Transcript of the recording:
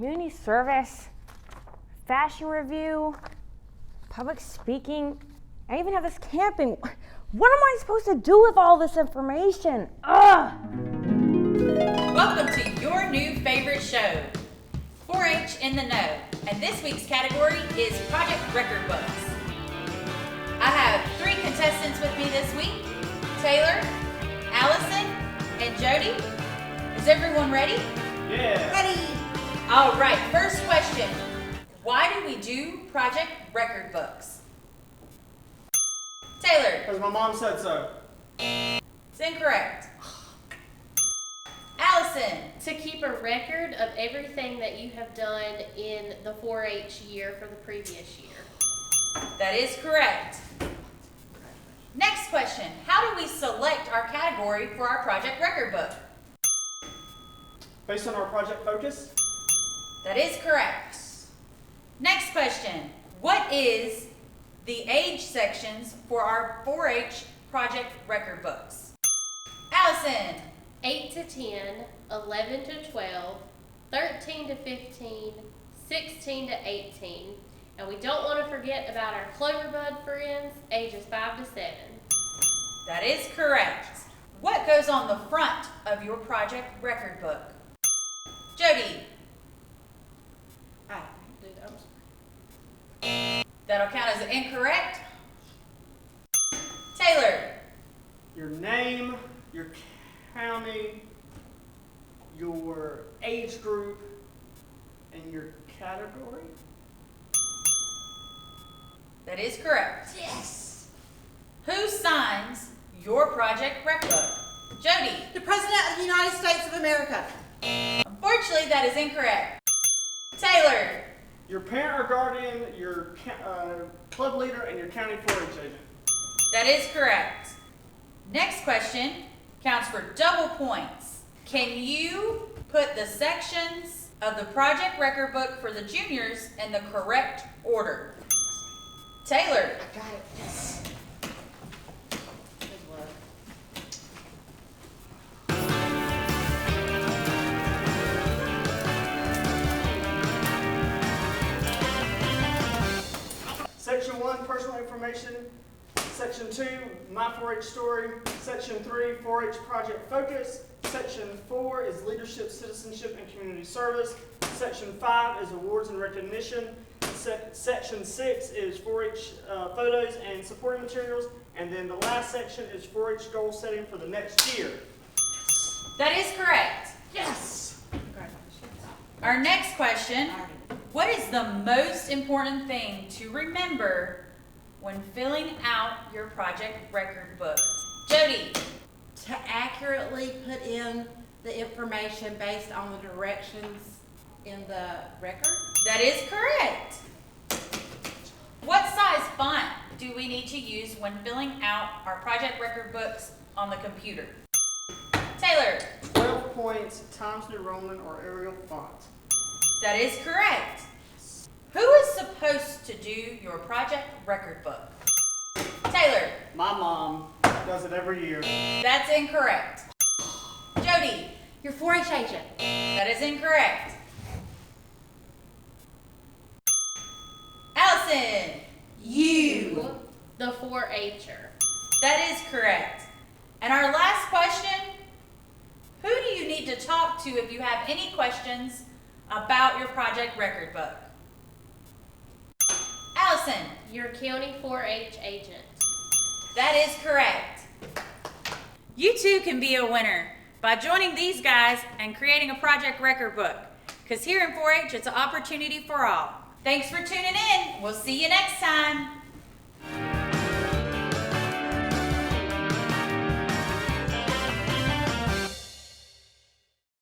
community service, fashion review, public speaking. I even have this camping. What am I supposed to do with all this information? Ugh! Welcome to your new favorite show, 4-H in the Know. And this week's category is Project Record Books. I have 3 contestants with me this week, Taylor, Allison, and Jody. Is everyone ready? Yeah. Ready. All right, first question. Why do we do Project Record Books? Taylor. Because my mom said so. It's incorrect. Allison. To keep a record of everything that you have done in the 4-H year for the previous year. That is correct. Next question. How do we select our category for our project record book? Based on our project focus? That is correct. Next question. What is the age sections for our 4-H project record books? Allison. 8 to 10, 11 to 12, 13 to 15, 16 to 18. And we don't want to forget about our Cloverbud friends, ages 5 to 7. That is correct. What goes on the front of your project record book? Jody. That'll count as incorrect. Taylor. Your name, your county, your age group, and your category? That is correct. Yes. Who signs your project record book? Jody. The President of the United States of America. Unfortunately, that is incorrect. Taylor. Your parent or guardian, your club leader, and your county 4-H agent. That is correct. Next question counts for double points. Can you put the sections of the project record book for the juniors in the correct order? Taylor. I got it. Yes. Good work. Section 1, personal information. Section 2, my 4-H story. Section 3, 4-H project focus. Section 4 is leadership, citizenship, and community service. Section 5 is awards and recognition. Section 6 is 4-H photos and supporting materials. And then the last section is 4-H goal setting for the next year. That is correct. Yes! Our next question. What is the most important thing to remember when filling out your project record book? Jody. To accurately put in the information based on the directions in the record. That is correct. What size font do we need to use when filling out our project record books on the computer? Taylor. 12 points, Times New Roman or Arial font. That is correct. Who is supposed to do your project record book? Taylor. My mom does it every year. That's incorrect. Jody. Your 4-H agent. That is incorrect. Allison. You, the 4-H'er. That is correct. And our last question, who do you need to talk to if you have any questions about your project record book? Allison. Your county 4-H agent. That is correct. You too can be a winner by joining these guys and creating a project record book. Because here in 4-H, it's an opportunity for all. Thanks for tuning in. We'll see you next time.